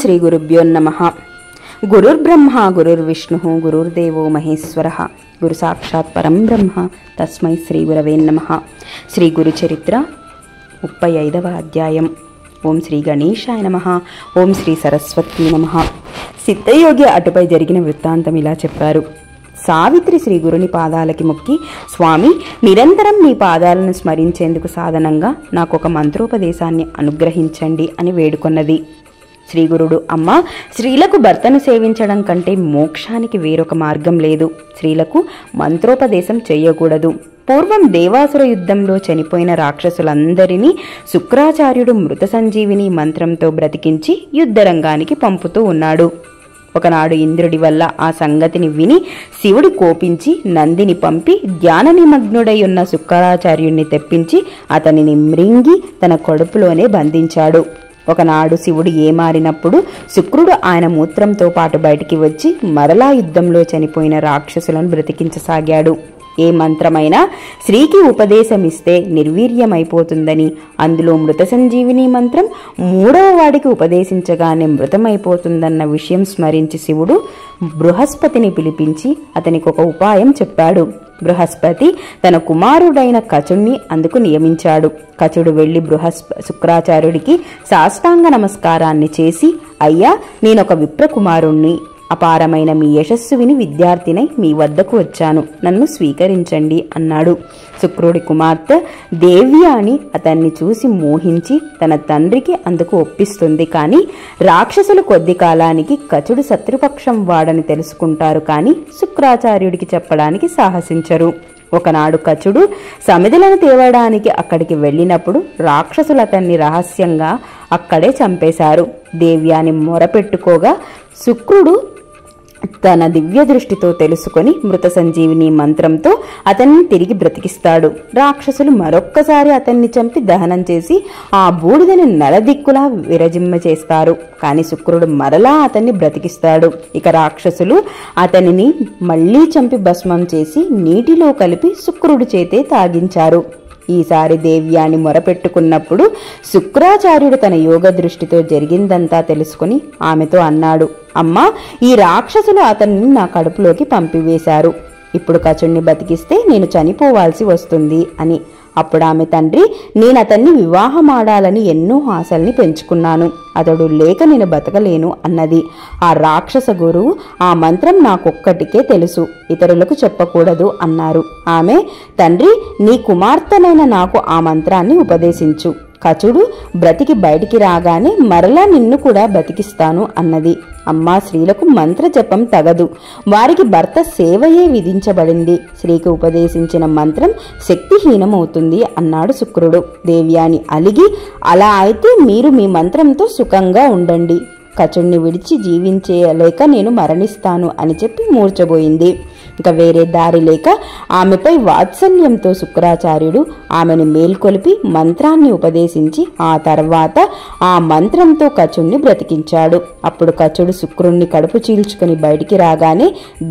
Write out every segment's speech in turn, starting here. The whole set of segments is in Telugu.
శ్రీ గురుభ్యో నమః. గురుర్బ్రహ్మ గురుర్విష్ణు గురుర్దేవో మహేశ్వరః. గురు సాక్షాత్ పరం బ్రహ్మ తస్మై శ్రీ గురవే నమః. శ్రీ గురు చరిత్ర 35వ అధ్యాయం. ఓం శ్రీ గణేశాయ నమః. ఓం శ్రీ సరస్వతీ నమః. సిద్ధయోగి అటుపై జరిగిన వృత్తాంతం ఇలా చెప్పారు. సావిత్రి శ్రీ గురుని పాదాలకి మొక్కి, స్వామి, నిరంతరం మీ పాదాలను స్మరించేందుకు సాధనంగా నాకొక మంత్రోపదేశాన్ని అనుగ్రహించండి అని వేడుకొన్నది. శ్రీగురుడు, అమ్మ, స్త్రీలకు భర్తను సేవించడం కంటే మోక్షానికి వేరొక మార్గం లేదు. స్త్రీలకు మంత్రోపదేశం చేయకూడదు. పూర్వం దేవాసుర యుద్ధంలో చనిపోయిన రాక్షసులందరినీ శుక్రాచార్యుడు మృత సంజీవిని మంత్రంతో బ్రతికించి యుద్ధరంగానికి పంపుతూ ఉన్నాడు. ఒకనాడు ఇంద్రుడి వల్ల ఆ సంగతిని విని శివుడు కోపించి నందిని పంపి ధ్యాన నిమగ్నుడై ఉన్న శుక్రాచార్యుణ్ణి తెప్పించి అతనిని మ్రింగి తన కడుపులోనే బంధించాడు. ఒకనాడు శివుడు ఏమారినప్పుడు శుక్రుడు ఆయన మూత్రంతో పాటు బయటికి వచ్చి మరలా యుద్ధంలో చనిపోయిన రాక్షసులను బ్రతికించసాగాడు. ఏ మంత్రమైనా స్త్రీకి ఉపదేశమిస్తే నిర్వీర్యమైపోతుందని, అందులో మృత సంజీవిని మంత్రం 3వ వాడికి ఉపదేశించగానే మృతమైపోతుందన్న విషయం స్మరించి శివుడు బృహస్పతిని పిలిపించి అతనికి ఒక ఉపాయం చెప్పాడు. బృహస్పతి తన కుమారుడైన కచుణ్ణి అందుకు నియమించాడు. కచుడు వెళ్లి శుక్రాచార్యుడికి సాష్టాంగ నమస్కారాన్ని చేసి, అయ్యా, నేనొక విప్రకుమారుణ్ణి, అపారమైన మీ యశస్సు విని విద్యార్థినై మీ వద్దకు వచ్చాను, నన్ను స్వీకరించండి అన్నాడు. శుక్రుడి కుమార్తె దేవ్యాని అతన్ని చూసి మోహించి తన తండ్రికి అందుకు ఒప్పిస్తుంది. కానీ రాక్షసులు కొద్ది కాలానికి కచుడు శత్రుపక్షం వాడని తెలుసుకుంటారు, కానీ శుక్రాచార్యుడికి చెప్పడానికి సాహసించరు. ఒకనాడు కచుడు సమిధులను తేవడానికి అక్కడికి వెళ్ళినప్పుడు రాక్షసులు అతన్ని రహస్యంగా అక్కడే చంపేశారు. దేవ్యాని మొరపెట్టుకోగా శుక్రుడు తన దివ్య దృష్టితో తెలుసుకొని మృత సంజీవిని మంత్రంతో అతన్ని తిరిగి బ్రతికిస్తాడు. రాక్షసులు మరొక్కసారి అతన్ని చంపి దహనం చేసి ఆ బూడిదని నలదిక్కులా విరజిమ్మ చేస్తారు. కానీ శుక్రుడు మరలా అతన్ని బ్రతికిస్తాడు. ఇక రాక్షసులు అతనిని మళ్లీ చంపి భస్మం చేసి నీటిలో కలిపి శుక్రుడి చేతే తాగించారు. ఈసారి దేవ్యాని మొరపెట్టుకున్నప్పుడు శుక్రాచార్యుడు తన యోగ దృష్టితో జరిగిందంతా తెలుసుకుని ఆమెతో అన్నాడు, అమ్మా, ఈ రాక్షసులు అతన్ని నా కడుపులోకి పంపివేశారు. ఇప్పుడు కచుణ్ణి బతికిస్తే నేను చనిపోవాల్సి వస్తుంది అని. అప్పుడు ఆమె తండ్రి, నేనతన్ని వివాహమాడాలని ఎన్నో ఆశల్ని పెంచుకున్నాను, అతడు లేక నేను బతకలేను అన్నది. ఆ రాక్షస గురువు, ఆ మంత్రం నాకొక్కటికే తెలుసు, ఇతరులకు చెప్పకూడదు అన్నారు. ఆమె, తండ్రి, నీ కుమార్తెనైన నాకు ఆ మంత్రాన్ని ఉపదేశించు. కచుడు బ్రతికి బయటికి రాగానే మరలా నిన్ను కూడా బతికిస్తాను అన్నది. అమ్మా, స్త్రీలకు మంత్ర జపం తగదు, వారికి భర్త సేవయే విధించబడింది. స్త్రీకి ఉపదేశించిన మంత్రం శక్తిహీనమవుతుంది అన్నాడు శుక్రుడు. దేవ్యాని అలిగి, అలా అయితే మీరు మీ మంత్రంతో సుఖంగా ఉండండి, కచుణ్ణి విడిచి జీవించేయలేక నేను మరణిస్తాను అని చెప్పి మూర్చబోయింది. ఇక వేరే దారి లేక ఆమెపై వాత్సల్యంతో శుక్రాచార్యుడు ఆమెను మేల్కొలిపి మంత్రాన్ని ఉపదేశించి ఆ తర్వాత ఆ మంత్రంతో కచుణ్ణి బ్రతికించాడు. అప్పుడు కచుడు శుక్రుణ్ణి కడుపు చీల్చుకుని బయటికి రాగానే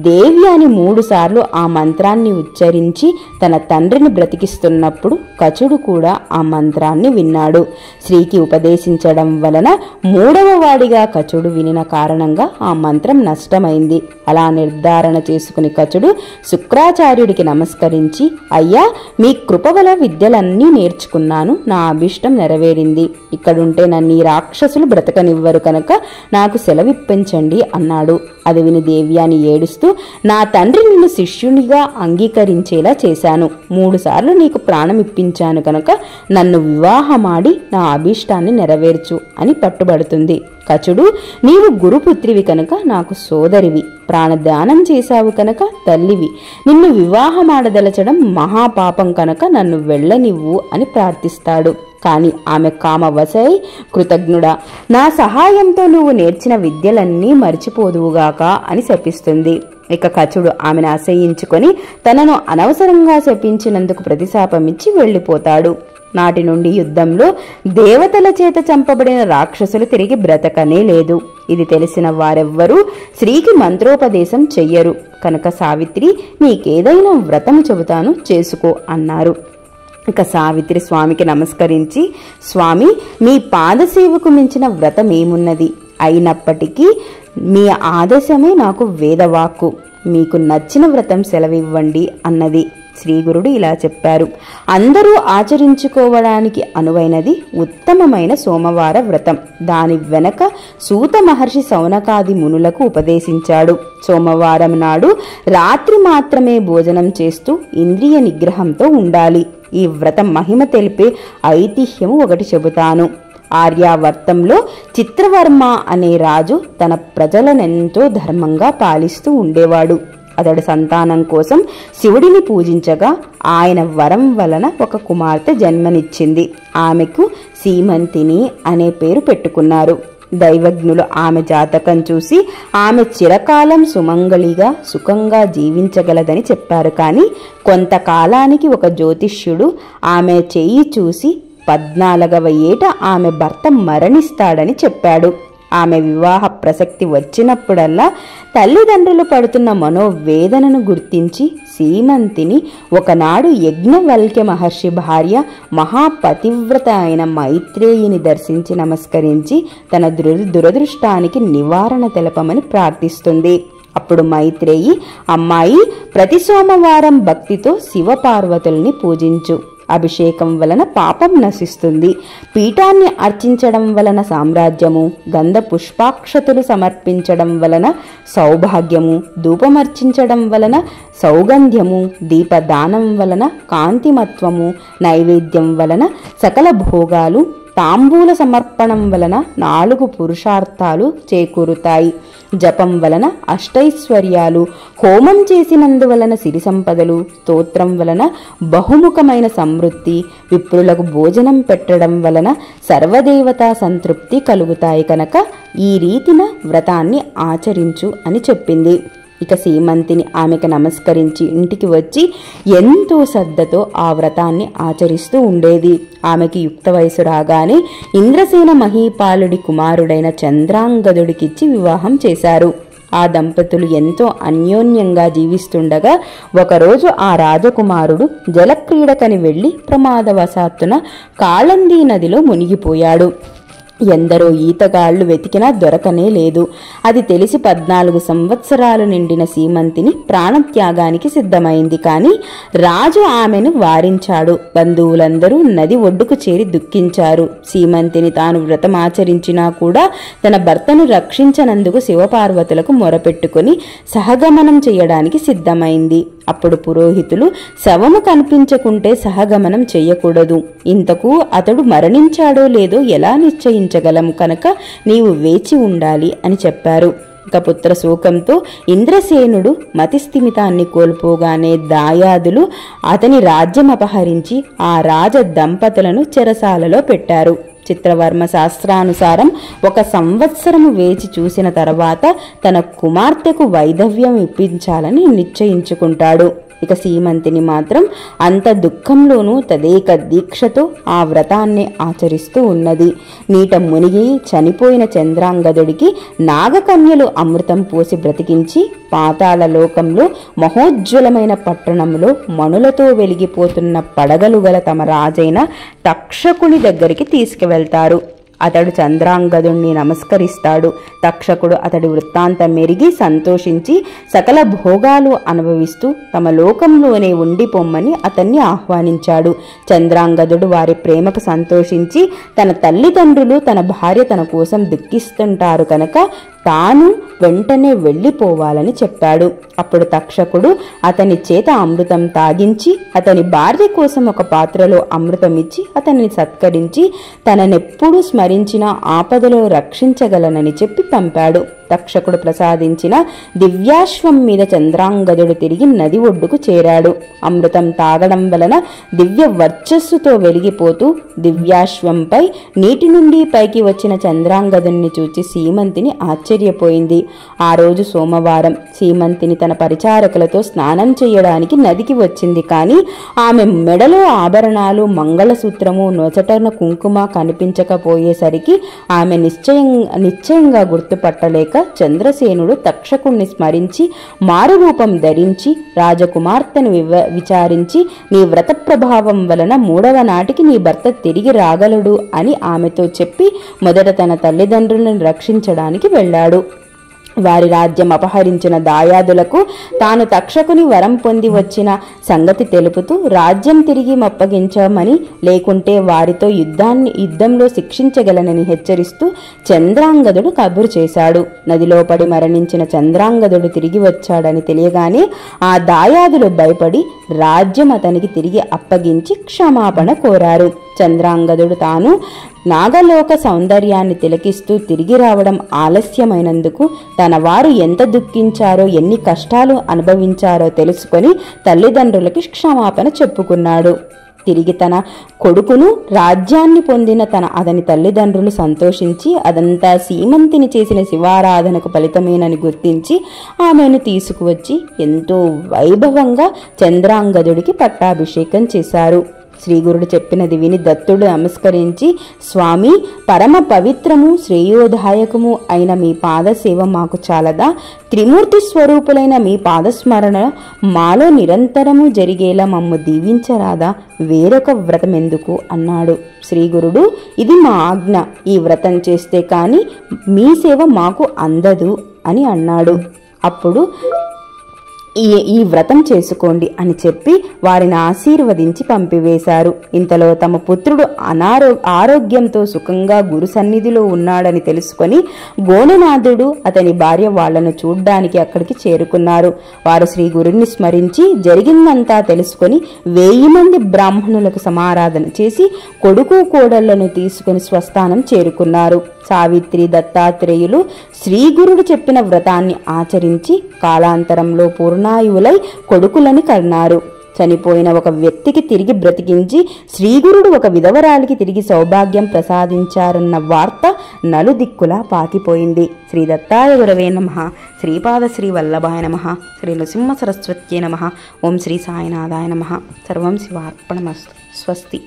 దేవ్యాని 3 సార్లు ఆ మంత్రాన్ని ఉచ్చరించి తన తండ్రిని బ్రతికిస్తున్నప్పుడు కచుడు కూడా ఆ మంత్రాన్ని విన్నాడు. స్త్రీకి ఉపదేశించడం వలన 3వ వాడిగా కచుడు వినిన కారణంగా ఆ మంత్రం నష్టమైంది. అలా నిర్ధారణ చేసుకుని కచుడు శుక్రాచార్యుడికి నమస్కరించి, అయ్యా, మీ కృప వల్ల విద్యలన్నీ నేర్చుకున్నాను, నా అభిష్టం నెరవేరింది. ఇక్కడుంటే నన్ను ఈ రాక్షసులు బ్రతకనివ్వరు కనుక నాకు సెలవిప్పించండి అన్నాడు. అది విని దేవ్యాని ఏడుస్తూ, నా తండ్రి నిన్ను శిష్యునిగా అంగీకరించేలా చేశాను, 3 సార్లు నీకు ప్రాణం ఇప్పించాను కనుక నన్ను వివాహమాడి నా అభీష్టాన్ని నెరవేర్చు అని పట్టుబడుతుంది. కచుడు, నీవు గురుపుత్రివి కనుక నాకు సోదరివి, ప్రాణదానం చేశావు కనుక తల్లివి, నిన్ను వివాహమాడదలచడం మహాపాపం కనుక నన్ను వెళ్ళనివ్వు అని ప్రార్థిస్తాడు. కాని ఆమె కామవశై, కృతజ్ఞుడా, నా సహాయంతో నువ్వు నేర్చిన విద్యలన్నీ మరిచిపోదువుగాక అని శపిస్తుంది. ఇక కచుడు ఆమెను అసహ్యించుకొని తనను అనవసరంగా శపించినందుకు ప్రతిశాపమిచ్చి వెళ్ళిపోతాడు. నాటి నుండి యుద్ధంలో దేవతల చేత చంపబడిన రాక్షసులు తిరిగి బ్రతకనే లేదు. ఇది తెలిసిన వారెవ్వరూ స్త్రీకి మంత్రోపదేశం చెయ్యరు కనుక సావిత్రి, నీకేదైనా వ్రతము చెబుతాను, చేసుకో అన్నారు. ఇక సావిత్రి స్వామికి నమస్కరించి, స్వామి, మీ పాదసేవకు మించిన వ్రతమేమున్నది? అయినప్పటికీ మీ ఆదేశమే నాకు వేదవాక్కు. మీకు నచ్చిన వ్రతం సెలవివ్వండి అన్నది. శ్రీగురుడు ఇలా చెప్పారు. అందరూ ఆచరించుకోవడానికి అనువైనది ఉత్తమమైన సోమవార వ్రతం. దాని వెనక సూత మహర్షి సౌనకాది మునులకు ఉపదేశించాడు. సోమవారం నాడు రాత్రి మాత్రమే భోజనం చేస్తూ ఇంద్రియ నిగ్రహంతో ఉండాలి. ఈ వ్రతం మహిమ తెలిపే ఐతిహ్యము ఒకటి చెబుతాను. ఆర్యావర్తంలో చిత్రవర్మ అనే రాజు తన ప్రజలనెంతో ధర్మంగా పాలిస్తూ ఉండేవాడు. అతడి సంతానం కోసం శివుడిని పూజించగా ఆయన వరం వలన ఒక కుమార్తె జన్మనిచ్చింది. ఆమెకు సీమంతిని అనే పేరు పెట్టుకున్నారు. దైవజ్ఞులు ఆమె జాతకం చూసి ఆమె చిరకాలం సుమంగళిగా సుఖంగా జీవించగలదని చెప్పారు. కానీ కొంతకాలానికి ఒక జ్యోతిష్యుడు ఆమె చెయ్యి చూసి 14వ ఏట ఆమె భర్త మరణిస్తాడని చెప్పాడు. ఆమె వివాహ ప్రసక్తి వచ్చినప్పుడల్లా తల్లిదండ్రులు పడుతున్న మనోవేదనను గుర్తించి సీమంతిని ఒకనాడు యజ్ఞవల్క్య మహర్షి భార్య మహాపతివ్రత అయిన మైత్రేయిని దర్శించి నమస్కరించి తన దురదృష్టానికి నివారణ తెలపమని ప్రార్థిస్తుంది. అప్పుడు మైత్రేయి, అమ్మాయి, ప్రతి సోమవారం భక్తితో శివపార్వతుల్ని పూజించు. అభిషేకం వలన పాపం నశిస్తుంది. పీఠాన్ని అర్చించడం వలన సామ్రాజ్యము, గంధ పుష్పాక్షతులు సమర్పించడం వలన సౌభాగ్యము, ధూపమర్చించడం వలన సౌగంధ్యము, దీపదానం వలన కాంతిమత్వము, నైవేద్యం వలన సకల భోగాలు, తాంబూల సమర్పణం వలన 4 పురుషార్థాలు చేకూరుతాయి. జపం వలన అష్టైశ్వర్యాలు, హోమం చేసినందువలన సిరి సంపదలు, స్తోత్రం వలన బహుముఖమైన సమృద్ధి, విప్రులకు భోజనం పెట్టడం వలన సర్వదేవతా సంతృప్తి కలుగుతాయి. కనుక ఈ రీతిన వ్రతాన్ని ఆచరించు అని చెప్పింది. ఇక సీమంతిని ఆమెకు నమస్కరించి ఇంటికి వచ్చి ఎంతో శ్రద్ధతో ఆ వ్రతాన్ని ఆచరిస్తూ ఉండేది. ఆమెకి యుక్త వయసు రాగానే ఇంద్రసేన మహీపాలుడి కుమారుడైన చంద్రాంగదుడికిచ్చి వివాహం చేశారు. ఆ దంపతులు ఎంతో అన్యోన్యంగా జీవిస్తుండగా ఒకరోజు ఆ రాజకుమారుడు జలక్రీడకని వెళ్లి ప్రమాదవశాత్తున కాళందీ నదిలో మునిగిపోయాడు. ఎందరో ఈతగాళ్లు వెతికినా దొరకనే లేదు. అది తెలిసి 14 సంవత్సరాలు నిండిన సీమంతిని ప్రాణత్యాగానికి సిద్ధమైంది. కానీ రాజు ఆమెను వారించాడు. బంధువులందరూ నది ఒడ్డుకు చేరి దుఃఖించారు. సీమంతిని తాను వ్రతమాచరించినా కూడా తన భర్తను రక్షించనందుకు శివపార్వతులకు మొరపెట్టుకుని సహగమనం చేయడానికి సిద్ధమైంది. అప్పుడు పురోహితులు, శవము కనిపించకుంటే సహగమనం చెయ్యకూడదు. ఇంతకు అతడు మరణించాడో లేదో ఎలా నిశ్చయించగలం, కనుక నీవు వేచి ఉండాలి అని చెప్పారు. ఇక పుత్ర శోకంతో ఇంద్రసేనుడు మతిస్థిమితాన్ని కోల్పోగానే దాయాదులు అతని రాజ్యం అపహరించి ఆ రాజ దంపతులను చెరసాలలో పెట్టారు. చిత్రవర్మ శాస్త్రానుసారం 1 సంవత్సరము వేచి చూసిన తర్వాత తన కుమార్తెకు వైధవ్యం ఇప్పించాలని నిశ్చయించుకుంటాడు. ఇక సీమంతిని మాత్రం అంత దుఃఖంలోనూ తదేక దీక్షతో ఆ వ్రతాన్ని ఆచరిస్తూ ఉన్నది. నీట మునిగి చనిపోయిన చంద్రాంగదుడికి నాగకన్యలు అమృతం పోసి బ్రతికించి పాతాళ లోకంలో మహోజ్వలమైన పట్టణంలో మణులతో వెలిగిపోతున్న పడగలు గల తమ రాజైన తక్షకుని దగ్గరికి తీసుకువెళ్తారు. అతడు చంద్రాంగదుణ్ణి నమస్కరిస్తాడు. తక్షకుడు అతడి వృత్తాంతం మెరిగి సంతోషించి సకల భోగాలు అనుభవిస్తూ తమ లోకంలోనే ఉండిపోమ్మని అతన్ని ఆహ్వానించాడు. చంద్రాంగదుడు వారి ప్రేమకు సంతోషించి తన తల్లిదండ్రులు తన భార్య తన కోసం దుఃఖిస్తుంటారు కనుక తాను వెంటనే వెళ్ళిపోవాలని చెప్పాడు. అప్పుడు తక్షకుడు అతని చేత అమృతం తాగించి అతని భార్య కోసం ఒక పాత్రలో అమృతమిచ్చి అతనిని సత్కరించి తననెప్పుడు స్మరించిన ఆపదలో రక్షించగలనని చెప్పి పంపాడు. తక్షకుడు ప్రసాదించిన దివ్యాశ్వం మీద చంద్రాంగదుడు తిరిగి నది ఒడ్డుకు చేరాడు. అమృతం తాగడం వలన దివ్య వర్చస్సుతో వెలిగిపోతూ దివ్యాశ్వంపై నీటి నుండి పైకి వచ్చిన చంద్రాంగదుని చూచి సీమంతిని ఆశ్చర్యపోయింది. ఆ రోజు సోమవారం. సీమంతిని తన పరిచారకులతో స్నానం చేయడానికి నదికి వచ్చింది. కానీ ఆమె మెడలో ఆభరణాలు, మంగళసూత్రము, నొసటన కుంకుమ కనిపించకపోయేసరికి ఆమె నిశ్చయంగా గుర్తుపట్టలేక చంద్రసేనుడు తక్షకుణ్ణి స్మరించి మారురూపం ధరించి రాజకుమార్తెను విచారించి, నీ వ్రత ప్రభావం వలన 3వ నాటికి నీ భర్త తిరిగి రాగలడు అని ఆమెతో చెప్పి మొదట తన తల్లిదండ్రులను రక్షించడానికి వెళ్ళాడు. వారి రాజ్యం అపహరించిన దాయాదులకు తాను తక్షకుని వరం పొంది వచ్చిన సంగతి తెలుపుతూ రాజ్యం తిరిగి అప్పగించమని, లేకుంటే వారితో యుద్ధంలో శిక్షించగలనని హెచ్చరిస్తూ చంద్రాంగదుడు కబురు చేశాడు. నదిలో పడి మరణించిన చంద్రాంగదుడు తిరిగి వచ్చాడని తెలియగానే ఆ దాయాదులు భయపడి రాజ్యం అతనికి తిరిగి అప్పగించి క్షమాపణ కోరారు. చంద్రాంగదుడు తాను నాగలోక సౌందర్యాన్ని తిలకిస్తూ తిరిగి రావడం ఆలస్యమైనందుకు తన వారు ఎంత దుఃఖించారో, ఎన్ని కష్టాలు అనుభవించారో తెలుసుకొని తల్లిదండ్రులకి క్షమాపణ చెప్పుకున్నాడు. తిరిగి తన కొడుకును రాజ్యాన్ని పొందిన అతని తల్లిదండ్రులు సంతోషించి అదంతా సీమంతిని చేసిన శివారాధనకు ఫలితమేనని గుర్తించి ఆమెను తీసుకువచ్చి ఎంతో వైభవంగా చంద్రాంగదుడికి పట్టాభిషేకం చేశారు. శ్రీగురుడు చెప్పినది విని దత్తుడు నమస్కరించి, స్వామి, పరమ పవిత్రము శ్రేయోదాయకము అయిన మీ పాదసేవ మాకు చాలదా? త్రిమూర్తి స్వరూపులైన మీ పాదస్మరణ మాలో నిరంతరము జరిగేలా మమ్ము దీవించరాదా? వేరొక వ్రతం ఎందుకు అన్నాడు. శ్రీగురుడు, ఇది మా ఆజ్ఞ, ఈ వ్రతం చేస్తే కాని మీ సేవ మాకు అందదు అని అన్నాడు. అప్పుడు ఈ వ్రతం చేసుకోండి అని చెప్పి వారిని ఆశీర్వదించి పంపివేశారు. ఇంతలో తమ పుత్రుడు ఆరోగ్యంతో సుఖంగా గురు సన్నిధిలో ఉన్నాడని తెలుసుకొని గోననాథుడు అతని భార్య వాళ్లను చూడ్డానికి అక్కడికి చేరుకున్నారు. వారు శ్రీ గురుని స్మరించి జరిగిందంతా తెలుసుకొని 1000 మంది బ్రాహ్మణులకు సమారాధన చేసి కొడుకు కోడళ్లను తీసుకుని స్వస్థానం చేరుకున్నారు. సావిత్రి, దత్తాత్రేయులు శ్రీగురుడు చెప్పిన వ్రతాన్ని ఆచరించి కాలాంతరంలో పూర్ణాయువులై కొడుకులని కన్నారు. చనిపోయిన ఒక వ్యక్తికి తిరిగి బ్రతికించి శ్రీగురుడు ఒక విధవరాలికి తిరిగి సౌభాగ్యం ప్రసాదించారన్న వార్త నలుదిక్కులా పాకిపోయింది. శ్రీ దత్తాయ గురవే నమః. శ్రీపాద శ్రీ వల్లభాయ నమః. శ్రీ నృసింహ సరస్వత్యే నమః. ఓం శ్రీ సాయినాథాయ నమః. సర్వం శివార్పణమస్తు. స్వస్తి.